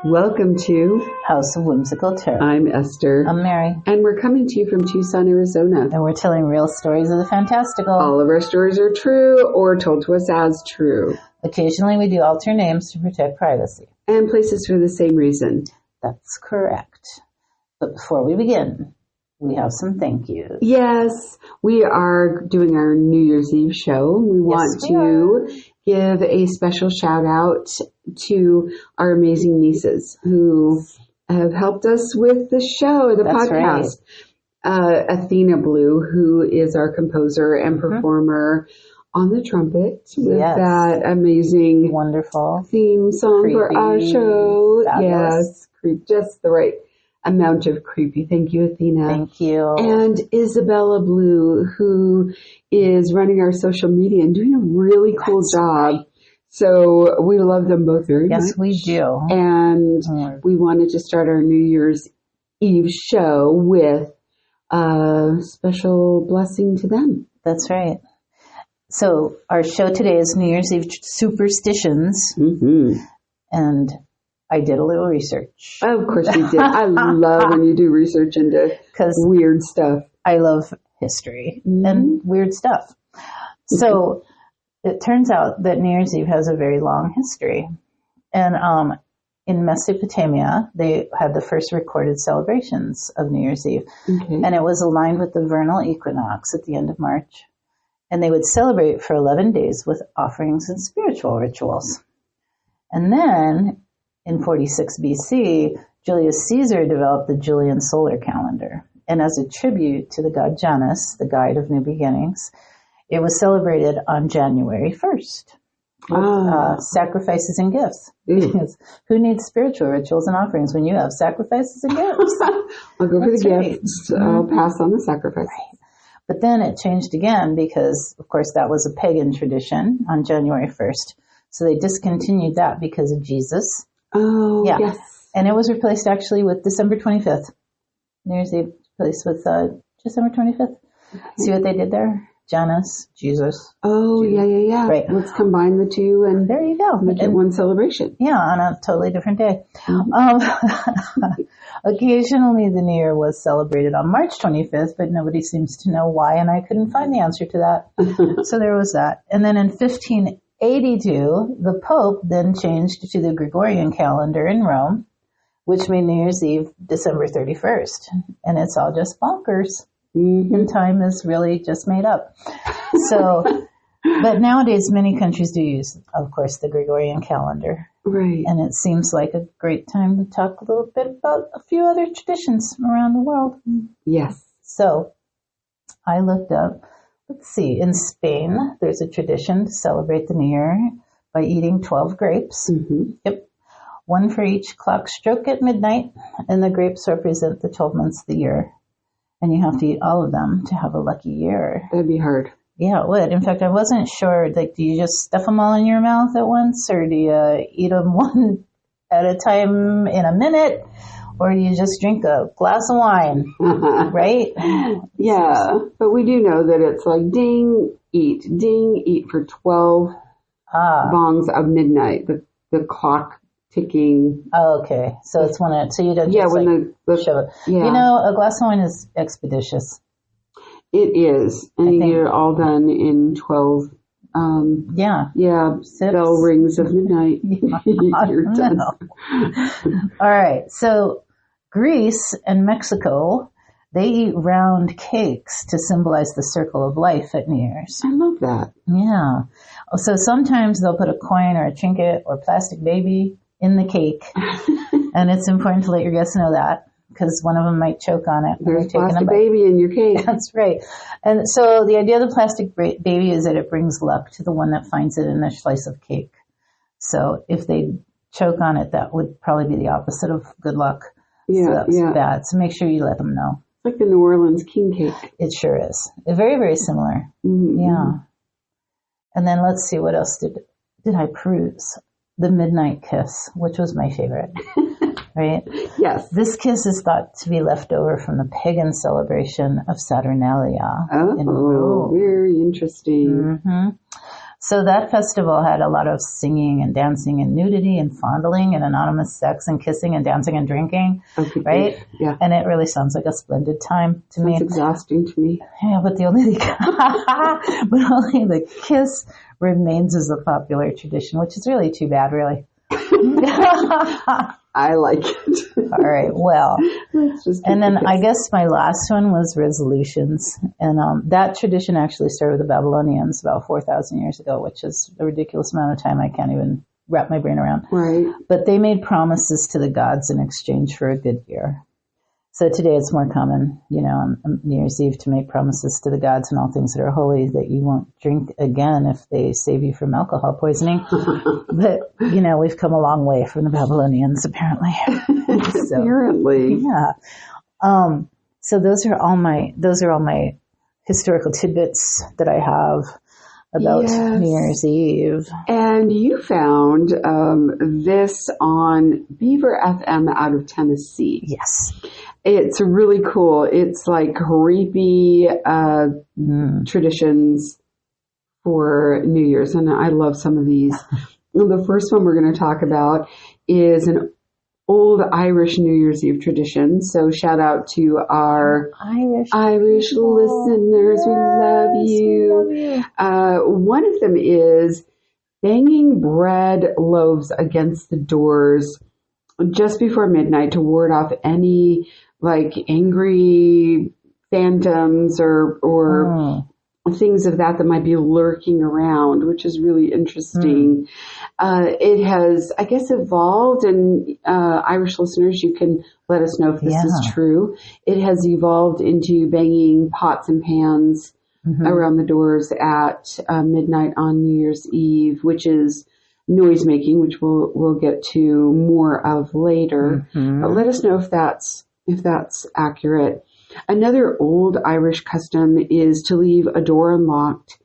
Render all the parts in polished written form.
Welcome to House of Whimsical Tarot. I'm Esther. I'm Mary. And we're coming to you from Tucson, Arizona. And we're telling real stories of the fantastical. All of our stories are true or told to us as true. Occasionally we do alter names to protect privacy. And places for the same reason. That's correct. But before we begin, we have some thank yous. Yes, we are doing our New Year's Eve show. We want to give a special shout out to our amazing nieces who have helped us with the show, the podcast. Right. Athena Blue, who is our composer and performer on the trumpet with that amazing, wonderful theme song creepy, for our show. fabulous. Yes, just the right amount of creepy. Thank you, Athena. Thank you. And Isabella Blue, who is running our social media and doing a really cool job. Right. So we love them both very much. Yes, we do. And we wanted to start our New Year's Eve show with a special blessing to them. That's right. So our show today is New Year's Eve Superstitions. Mm-hmm. And I did a little research. Oh, of course you did. I love when you do research into weird stuff. I love history and weird stuff. So it turns out that New Year's Eve has a very long history. And in Mesopotamia, they had the first recorded celebrations of New Year's Eve. Okay. And it was aligned with the vernal equinox at the end of March. And they would celebrate for 11 days with offerings and spiritual rituals. And then in 46 BC, Julius Caesar developed the Julian solar calendar. And as a tribute to the god Janus, the guide of new beginnings, it was celebrated on January 1st with sacrifices and gifts. Because who needs spiritual rituals and offerings when you have sacrifices and gifts? I'll go for the gifts. I'll pass on the sacrifices. Right. But then it changed again because, of course, that was a pagan tradition on January 1st. So they discontinued that because of Jesus. Oh, yes. And it was replaced actually with December 25th. New Year's Eve replaced with December 25th. Okay. See what they did there? Janus, Jesus. Oh, Jesus. Yeah. Right. Let's combine the two and there you go. Make it one celebration. Yeah, on a totally different day. Occasionally the New Year was celebrated on March 25th, but nobody seems to know why, and I couldn't find the answer to that. So there was that. And then in 1582, the Pope then changed to the Gregorian calendar in Rome, which made New Year's Eve December 31st. And it's all just bonkers. Mm-hmm. And time is really just made up. So, but nowadays many countries do use, of course, the Gregorian calendar. Right. And it seems like a great time to talk a little bit about a few other traditions around the world. Yes. So I looked up. Let's see, in Spain, there's a tradition to celebrate the New Year by eating 12 grapes. Mm-hmm. Yep. One for each clock stroke at midnight, and the grapes represent the 12 months of the year. And you have to eat all of them to have a lucky year. That'd be hard. Yeah, it would. In fact, I wasn't sure, do you just stuff them all in your mouth at once, or do you eat them one at a time in a minute? Or do you just drink a glass of wine, right? Yeah, but we do know that it's like ding, eat for 12 bongs of midnight, the clock ticking. Oh, okay. So it's so you don't just shove it. Yeah. You know, a glass of wine is expeditious. It is. And you get it all done in 12 sips. Bell rings of midnight. You're done. All right. So Greece and Mexico, they eat round cakes to symbolize the circle of life at New Year's. I love that. Yeah. So sometimes they'll put a coin or a trinket or plastic baby in the cake. And it's important to let your guests know that because one of them might choke on it. There's a plastic baby in your cake. That's right. And so the idea of the plastic baby is that it brings luck to the one that finds it in a slice of cake. So if they choke on it, that would probably be the opposite of good luck. Yeah, so that's bad. So make sure you let them know. Like the New Orleans king cake. It sure is. Very, very similar. Mm-hmm. Yeah. And then let's see, what else did I peruse? The midnight kiss, which was my favorite. Right? Yes. This kiss is thought to be left over from the pagan celebration of Saturnalia in Rome. Very interesting. Mm-hmm. So that festival had a lot of singing and dancing and nudity and fondling and anonymous sex and kissing and dancing and drinking, Okay, right? Yeah. And it really sounds like a splendid time to me. It's exhausting to me. Yeah, but only the kiss remains as a popular tradition, which is really too bad, really. I like it. All right, well, and then I guess my last one was resolutions. And that tradition actually started with the Babylonians about 4,000 years ago, which is a ridiculous amount of time I can't even wrap my brain around. Right. But they made promises to the gods in exchange for a good year. So today it's more common, on New Year's Eve to make promises to the gods and all things that are holy that you won't drink again if they save you from alcohol poisoning. But, we've come a long way from the Babylonians, apparently. So, apparently. Yeah. So those are all my historical tidbits that I have about New Year's Eve. And you found this on Beaver FM out of Tennessee. Yes. It's really cool. It's like creepy traditions for New Year's. And I love some of these. The first one we're going to talk about is an old Irish New Year's Eve tradition. So shout out to our Irish listeners. Yes, we love you. One of them is banging bread loaves against the doors just before midnight to ward off any angry phantoms or things of that might be lurking around, which is really interesting. It has, I guess, evolved, and Irish listeners, you can let us know if this is true. It has evolved into banging pots and pans around the doors at midnight on New Year's Eve, which is noise making, which we'll get to more of later. But let us know if that's accurate. Another old Irish custom is to leave a door unlocked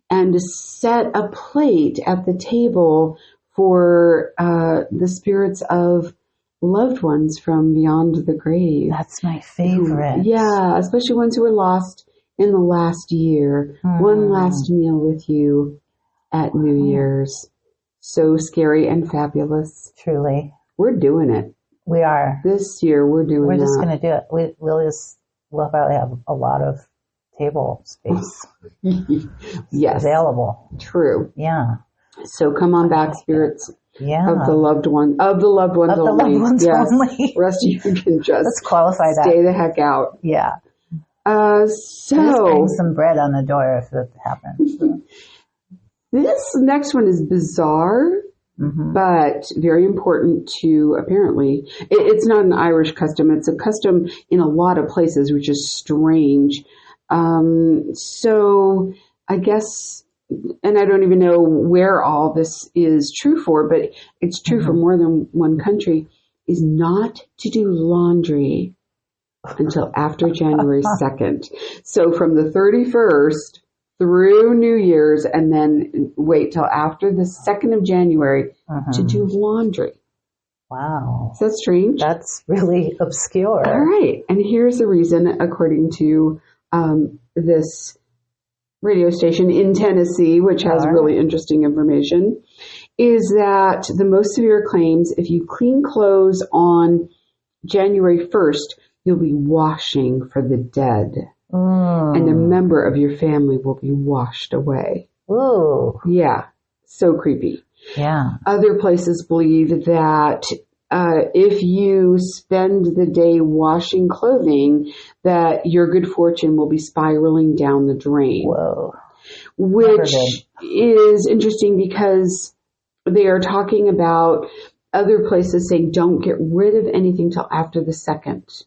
and to set a plate at the table for the spirits of loved ones from beyond the grave. That's my favorite. Yeah, especially ones who were lost in the last year. One last meal with you at New Year's. So scary and fabulous. Truly. We're doing it. We are. This year we're doing We're that. just going to do it. We'll probably have a lot of table space yes. available. True. Yeah. So come on back, spirits of the loved ones only. The loved ones only. Rest of you can just let's qualify that. Stay the heck out. Yeah. So just bring some bread on the door if that happens. This next one is bizarre, but very important to, apparently, it's not an Irish custom. It's a custom in a lot of places, which is strange. So I guess, and I don't even know where all this is true for, but it's true for more than one country, is not to do laundry until after January 2nd. So from the 31st through New Year's, and then wait till after the 2nd of January to do laundry. Wow. Is that strange? That's really obscure. All right. And here's the reason, according to this radio station in Tennessee, which has really interesting information, is that the most severe claims, if you clean clothes on January 1st, you'll be washing for the dead. And a member of your family will be washed away. Ooh. Yeah. So creepy. Yeah. Other places believe that if you spend the day washing clothing, that your good fortune will be spiraling down the drain. Whoa. Which is interesting because they are talking about other places saying don't get rid of anything till after the 2nd.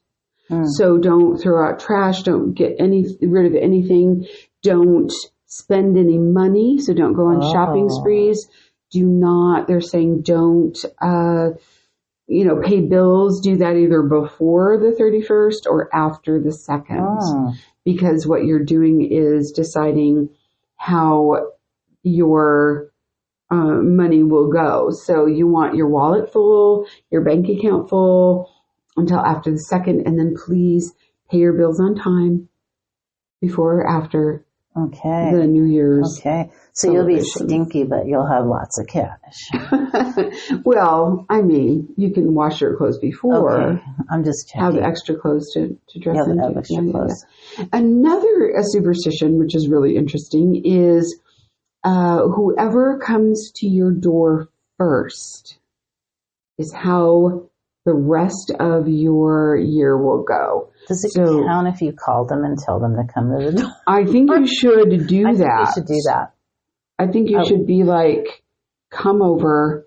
So don't throw out trash. Don't get rid of anything. Don't spend any money. So don't go on shopping sprees. Do not, they're saying don't, pay bills. Do that either before the 31st or after the 2nd. Because what you're doing is deciding how your money will go. So you want your wallet full, your bank account full, until after the 2nd, and then please pay your bills on time before or after Okay. The New Year's. Okay. So you'll be stinky, but you'll have lots of cash. Well, I mean, you can wash your clothes before. Okay. I'm just checking. Have extra clothes to dress into. Have extra clothes. Yeah. Another superstition, which is really interesting, is whoever comes to your door first is how the rest of your year will go. Does it count if you call them and tell them to come to the door? I think you should do that. I think you should do that. I think you should be like, come over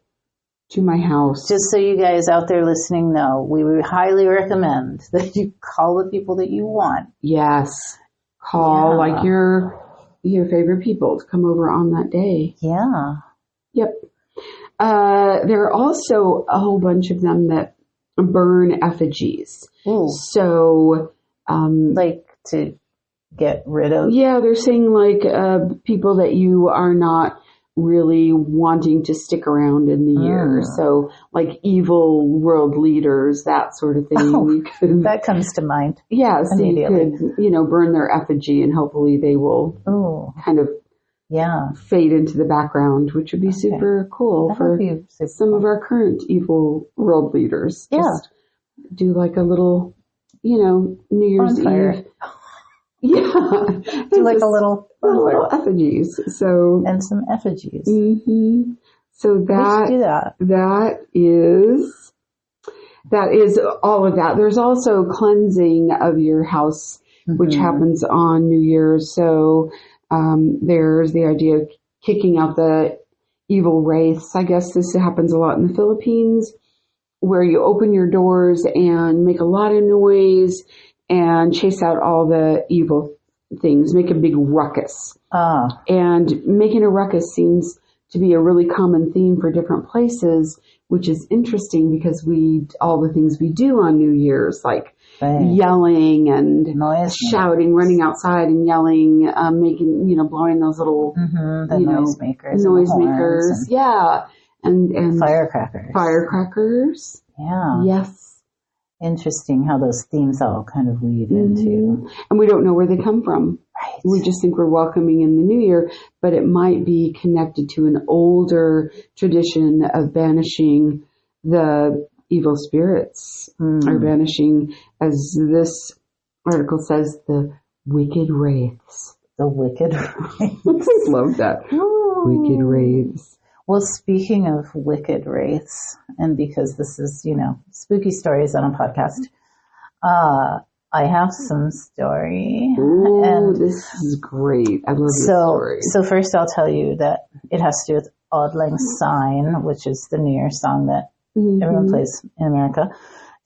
to my house. Just so you guys out there listening know, we would highly recommend that you call the people that you want. Yes. Call like your favorite people to come over on that day. Yeah. Yep. There are also a whole bunch of them that burn effigies. Ooh. So, like to get rid of. Yeah, they're saying like people that you are not really wanting to stick around in the year. So, like evil world leaders, that sort of thing. Oh, that comes to mind. Yeah, so you could, burn their effigy, and hopefully they will kind of fade into the background, which would be super cool for some of our current evil world leaders. Yeah. Just do like a little, New Year's Eve. Yeah. Do like a little effigies. So, and some effigies. Mm-hmm. So that is all of that. There's also cleansing of your house, which happens on New Year's. So, there's the idea of kicking out the evil wraiths. I guess this happens a lot in the Philippines, where you open your doors and make a lot of noise and chase out all the evil things, make a big ruckus. And making a ruckus seems to be a really common theme for different places, which is interesting because all the things we do on New Year's, like yelling and shouting, running outside and yelling, making, blowing those little, noisemakers. Yeah. And firecrackers. Yeah. Yes. Interesting how those themes all kind of weave into. And we don't know where they come from. Right. We just think we're welcoming in the new year, but it might be connected to an older tradition of banishing the evil spirits, or banishing, as this article says, the wicked wraiths. The wicked wraiths. I love that. Ooh. Wicked wraiths. Well, speaking of wicked wraiths, and because this is, spooky stories on a podcast, I have some story. Ooh, and this is great. I love this story. So first I'll tell you that it has to do with Auld Lang Syne, which is the New Year song that everyone plays in America.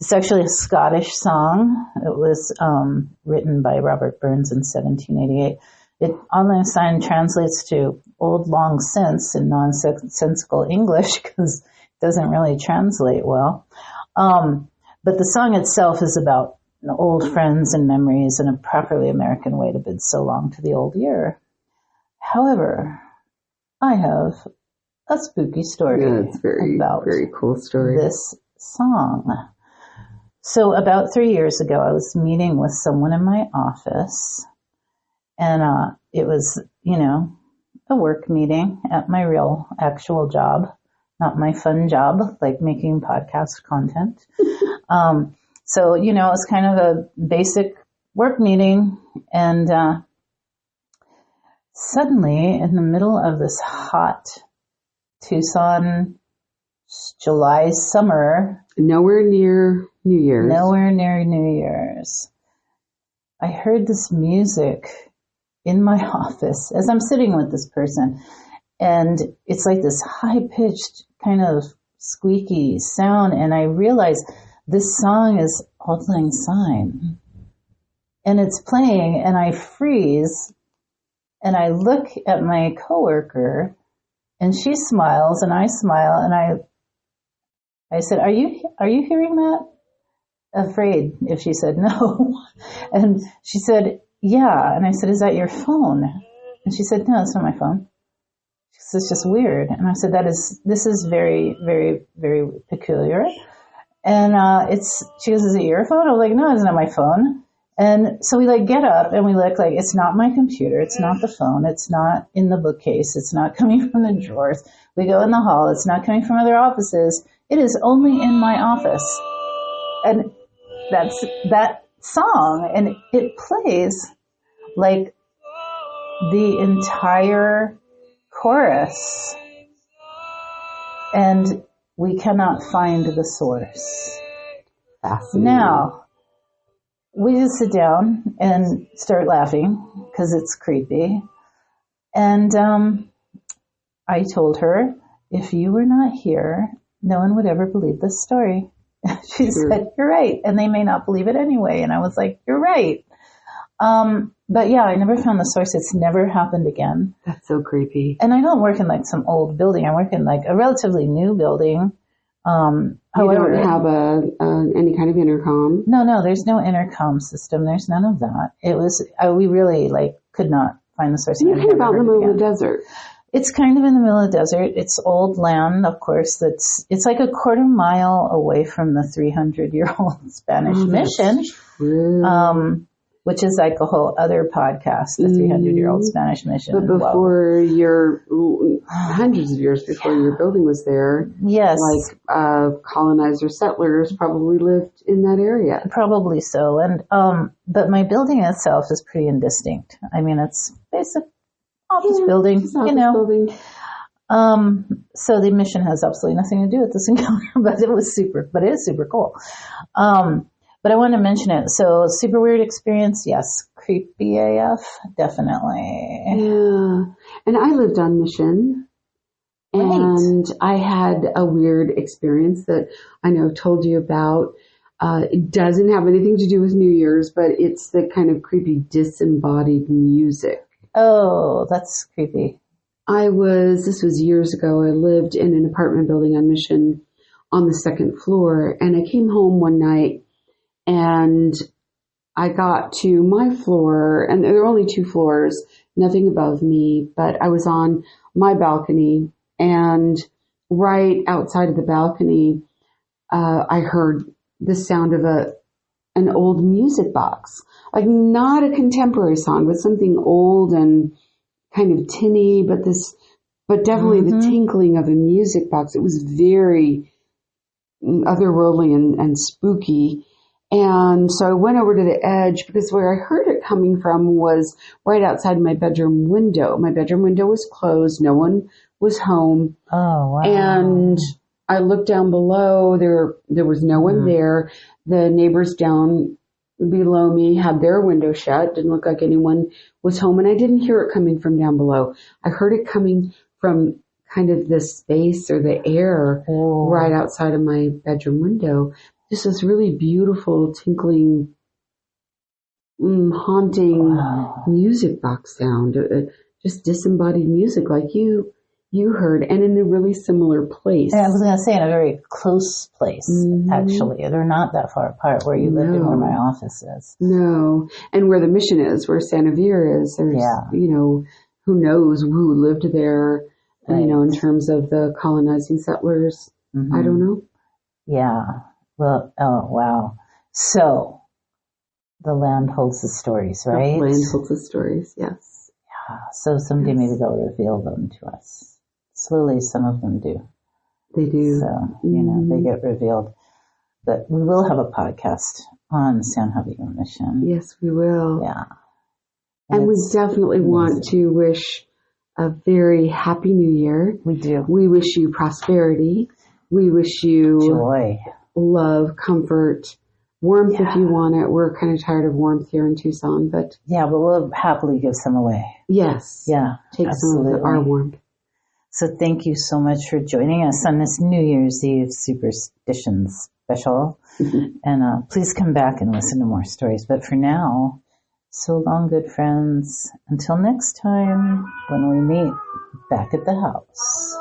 It's actually a Scottish song. It was written by Robert Burns in 1788. Auld Lang Syne translates to old long since in nonsensical English because it doesn't really translate well. But the song itself is about old friends and memories and a properly American way to bid so long to the old year. However, I have a spooky story. Yeah, it's very cool story. This song. So about 3 years ago, I was meeting with someone in my office. And it was, a work meeting at my real, actual job, not my fun job, like making podcast content. So, it was kind of a basic work meeting. And suddenly, in the middle of this hot Tucson July summer, nowhere near New Year's, I heard this music in my office as I'm sitting with this person, and it's like this high-pitched kind of squeaky sound, and I realize this song is Auld Lang Syne, and it's playing, and I freeze, and I look at my coworker, and she smiles, and I smile, and I said, "Are you hearing that?" Afraid if she said no, and she said, "Yeah." And I said, "Is that your phone?" And she said, "No, it's not my phone." She said, "It's just weird." And I said, this is very, very, very peculiar. And she goes, "Is it your phone?" I was like, "No, it's not my phone." And so we like get up and we look like, it's not my computer. It's not the phone. It's not in the bookcase. It's not coming from the drawers. We go in the hall. It's not coming from other offices. It is only in my office. And that's that song. And it plays like the entire chorus. And we cannot find the source. Now, we just sit down and start laughing because it's creepy. And I told her, if you were not here, no one would ever believe this story. She said, you're right. And they may not believe it anyway. And I was like, you're right. But yeah, I never found the source. It's never happened again. That's so creepy. And I don't work in like some old building. I work in like a relatively new building. You don't have any kind of intercom? No, there's no intercom system. There's none of that. It was, we really like could not find the source. You're kind of out in the middle of the desert. It's kind of in the middle of the desert. It's old land, of course. It's like a quarter mile away from the 300-year-old Spanish mission. True. Which is like a whole other podcast, the 300-year-old Spanish mission. But before hundreds of years before your building was there, yes, like colonizer settlers probably lived in that area. Probably so. And but my building itself is pretty indistinct. I mean, it's basic office building, building. So the mission has absolutely nothing to do with this encounter, but it is super cool. But I want to mention it. So super weird experience. Yes. Creepy AF. Definitely. Yeah. And I lived on mission and I had a weird experience that I know I've told you about. It doesn't have anything to do with New Year's, but it's the kind of creepy disembodied music. Oh, that's creepy. This was years ago. I lived in an apartment building on Mission on the second floor, and I came home one night and I got to my floor, and there were only 2 floors, nothing above me, but I was on my balcony, and right outside of the balcony, I heard the sound of an old music box, like not a contemporary song, but something old and kind of tinny, but definitely the tinkling of a music box. It was very otherworldly and spooky. And so I went over to the edge because where I heard it coming from was right outside my bedroom window. My bedroom window was closed. No one was home. Oh, wow. And I looked down below. There was no one there. The neighbors down below me had their window shut. Didn't look like anyone was home. And I didn't hear it coming from down below. I heard it coming from kind of the space or the air right outside of my bedroom window. Just this really beautiful, tinkling, haunting music box sound. Just disembodied music like you heard, and in a really similar place. And I was going to say in a very close place, actually. They're not that far apart where you live and where my office is. No. And where the mission is, where Santa Vera is, there's, who knows who lived there, in terms of the colonizing settlers. I don't know. Yeah. Well, oh, wow. So, the land holds the stories, right? The land holds the stories, yes. Yeah. So, someday maybe they'll reveal them to us. Slowly, some of them do. They do. So, they get revealed. But we will have a podcast on San Javier Mission. Yes, we will. Yeah. And we definitely want to wish a very happy new year. We do. We wish you prosperity. We wish you joy, love, comfort, warmth if you want it. We're kind of tired of warmth here in Tucson, but we'll happily give some away. Yes. Yeah. Take absolutely. some of our warmth. So thank you so much for joining us on this New Year's Eve Superstitions special. And please come back and listen to more stories. But for now, so long, good friends. Until next time, when we meet back at the house.